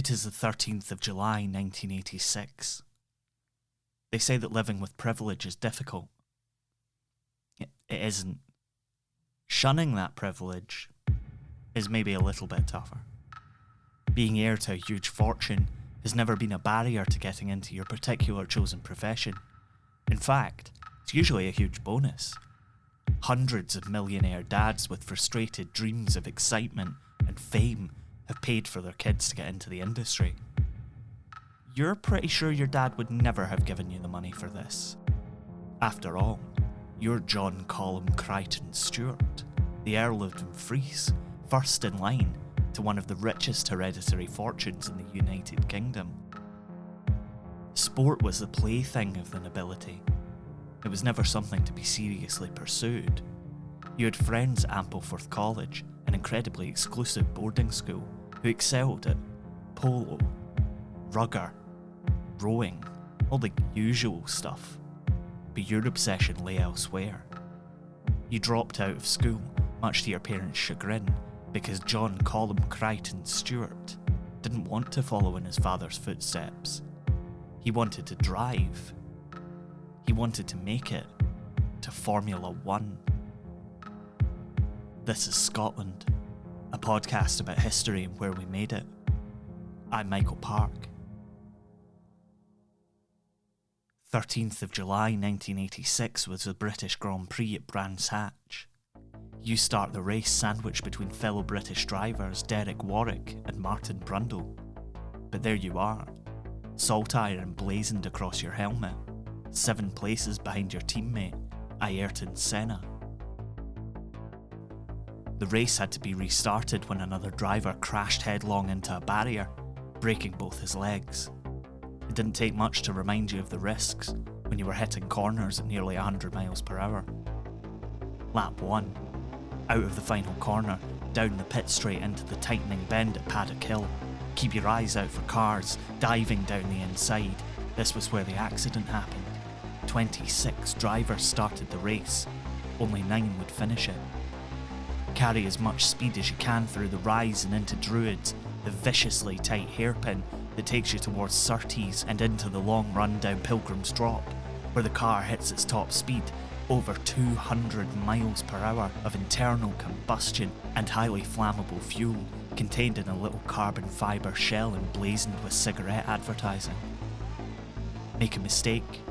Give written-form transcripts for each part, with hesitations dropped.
It is the 13th of July 1986. They say that living with privilege is difficult. It isn't. Shunning that privilege is maybe a little bit tougher. Being heir to a huge fortune has never been a barrier to getting into your particular chosen profession. In fact, it's usually a huge bonus. Hundreds of millionaire dads with frustrated dreams of excitement and fame have paid for their kids to get into the industry. You're pretty sure your dad would never have given you the money for this. After all, you're John Colum Crichton Stewart, the Earl of Dumfries, first in line to one of the richest hereditary fortunes in the United Kingdom. Sport was the plaything of the nobility. It was never something to be seriously pursued. You had friends at Ampleforth College, an incredibly exclusive boarding school, who excelled at polo, rugger, rowing, all the usual stuff. But your obsession lay elsewhere. You dropped out of school, much to your parents' chagrin, because John Colum Crichton Stewart didn't want to follow in his father's footsteps. He wanted to drive. He wanted to make it to Formula One. This is Scotland, a podcast about history and where we made it. I'm Michael Park. 13th of July 1986 was the British Grand Prix at Brands Hatch. You start the race sandwiched between fellow British drivers Derek Warwick and Martin Brundle. But there you are, saltire emblazoned across your helmet, 7 places behind your teammate, Ayrton Senna. The race had to be restarted when another driver crashed headlong into a barrier, breaking both his legs. It didn't take much to remind you of the risks when you were hitting corners at nearly 100 miles per hour. Lap 1. Out of the final corner, down the pit straight into the tightening bend at Paddock Hill. Keep your eyes out for cars, diving down the inside. This was where the accident happened. 26 drivers started the race. Only 9 would finish it. Carry as much speed as you can through the rise and into Druids, the viciously tight hairpin that takes you towards Surtees and into the long run down Pilgrim's Drop, where the car hits its top speed, over 200 miles per hour of internal combustion and highly flammable fuel contained in a little carbon fibre shell emblazoned with cigarette advertising. Make a mistake,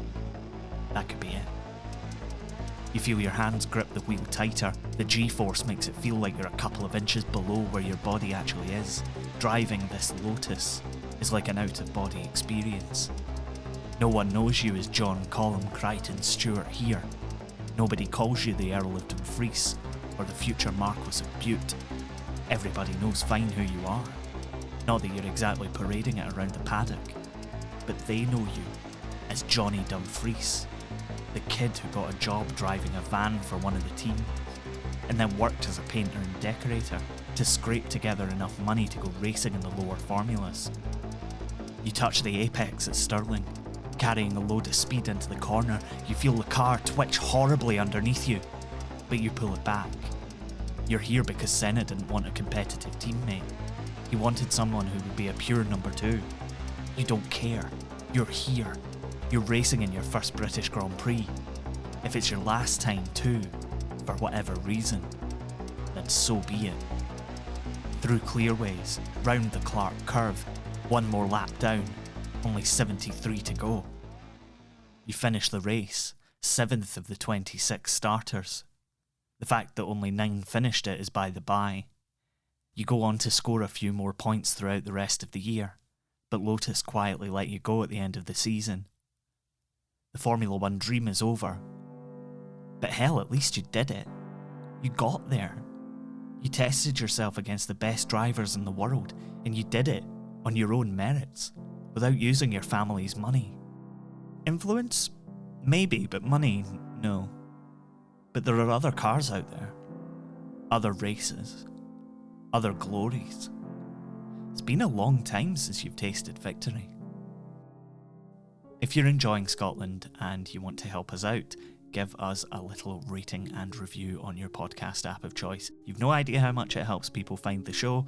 that could be it. You feel your hands grip the wheel tighter, the G-force makes it feel like you're a couple of inches below where your body actually is. Driving this Lotus is like an out-of-body experience. No one knows you as John Colum Crichton Stewart here. Nobody calls you the Earl of Dumfries or the future Marquess of Bute. Everybody knows fine who you are. Not that you're exactly parading it around the paddock, but they know you as Johnny Dumfries, the kid who got a job driving a van for one of the teams, and then worked as a painter and decorator to scrape together enough money to go racing in the lower formulas. You touch the apex at Stirling. Carrying a load of speed into the corner, you feel the car twitch horribly underneath you, but you pull it back. You're here because Senna didn't want a competitive teammate. He wanted someone who would be a pure number 2. You don't care. You're here. You're racing in your first British Grand Prix. If it's your last time too, for whatever reason, then so be it. Through clearways, round the Clark curve, 1 more lap down, only 73 to go. You finish the race, 7th of the 26 starters. The fact that only 9 finished it is by the by. You go on to score a few more points throughout the rest of the year, but Lotus quietly let you go at the end of the season. The Formula One dream is over. But hell, at least you did it. You got there. You tested yourself against the best drivers in the world, and you did it on your own merits, without using your family's money. Influence? Maybe, but money, no. But there are other cars out there. Other races. Other glories. It's been a long time since you've tasted victory. If you're enjoying Scotland and you want to help us out, give us a little rating and review on your podcast app of choice. You've no idea how much it helps people find the show,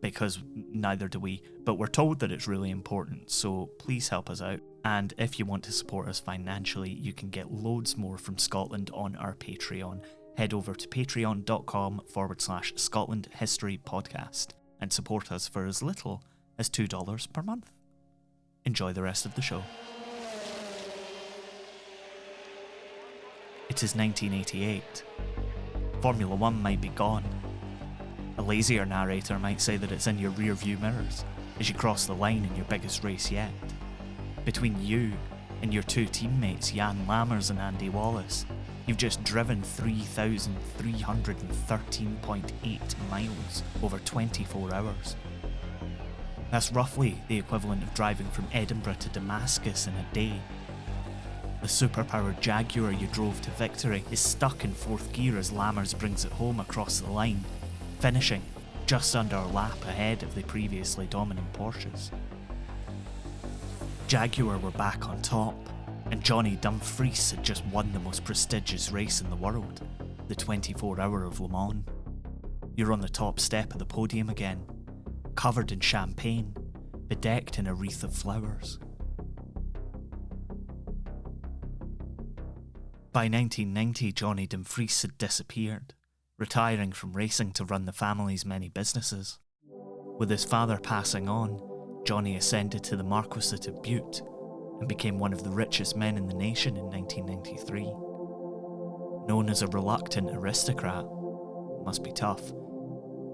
because neither do we, but we're told that it's really important, so please help us out. And if you want to support us financially, you can get loads more from Scotland on our Patreon. Head over to patreon.com/Scotland History Podcast and support us for as little as $2 per month. Enjoy the rest of the show. It is 1988. Formula One might be gone. A lazier narrator might say that it's in your rear view mirrors as you cross the line in your biggest race yet. Between you and your two teammates, Jan Lammers and Andy Wallace, you've just driven 3,313.8 miles over 24 hours. That's roughly the equivalent of driving from Edinburgh to Damascus in a day. The superpowered Jaguar you drove to victory is stuck in fourth gear as Lammers brings it home across the line, finishing just under a lap ahead of the previously dominant Porsches. Jaguar were back on top, and Johnny Dumfries had just won the most prestigious race in the world, the 24-hour of Le Mans. You're on the top step of the podium again, covered in champagne, bedecked in a wreath of flowers. By 1990, Johnny Dumfries had disappeared, retiring from racing to run the family's many businesses. With his father passing on, Johnny ascended to the Marquisate of Bute and became one of the richest men in the nation in 1993. Known as a reluctant aristocrat, must be tough,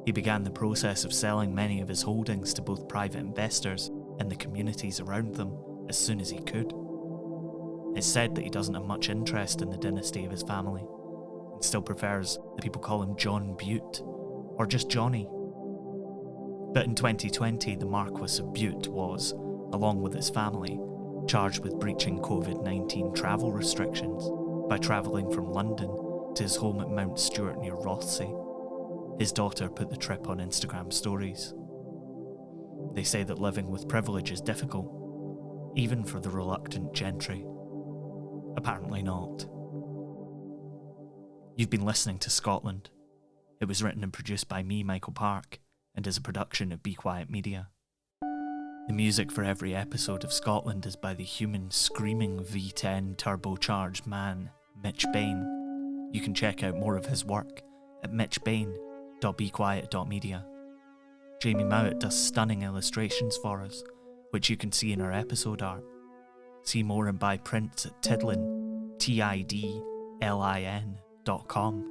he began the process of selling many of his holdings to both private investors and the communities around them as soon as he could. It's said that he doesn't have much interest in the dynasty of his family, and still prefers that people call him John Bute, or just Johnny. But in 2020, the Marquis of Bute was, along with his family, charged with breaching COVID-19 travel restrictions by travelling from London to his home at Mount Stewart near Rothesay. His daughter put the trip on Instagram stories. They say that living with privilege is difficult, even for the reluctant gentry. Apparently not. You've been listening to Scotland. It was written and produced by me, Michael Park, and is a production of Be Quiet Media. The music for every episode of Scotland is by the human screaming V10 turbocharged man, Mitch Bain. You can check out more of his work at mitchbain.bequiet.media. Jamie Mowat does stunning illustrations for us, which you can see in our episode art. See more and buy prints at Tidlin, tidlin.com.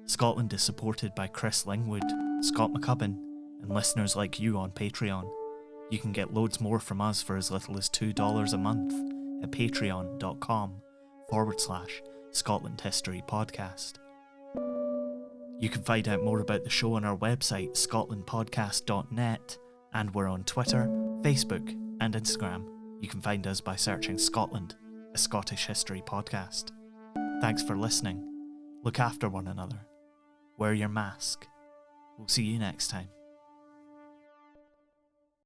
Scotland is supported by Chris Lingwood, Scott McCubbin, and listeners like you on Patreon. You can get loads more from us for as little as $2 a month at patreon.com/Scotland History Podcast. You can find out more about the show on our website, scotlandpodcast.net, and we're on Twitter, Facebook, and Instagram. You can find us by searching Scotland, a Scottish History Podcast. Thanks for listening. Look after one another. Wear your mask. We'll see you next time.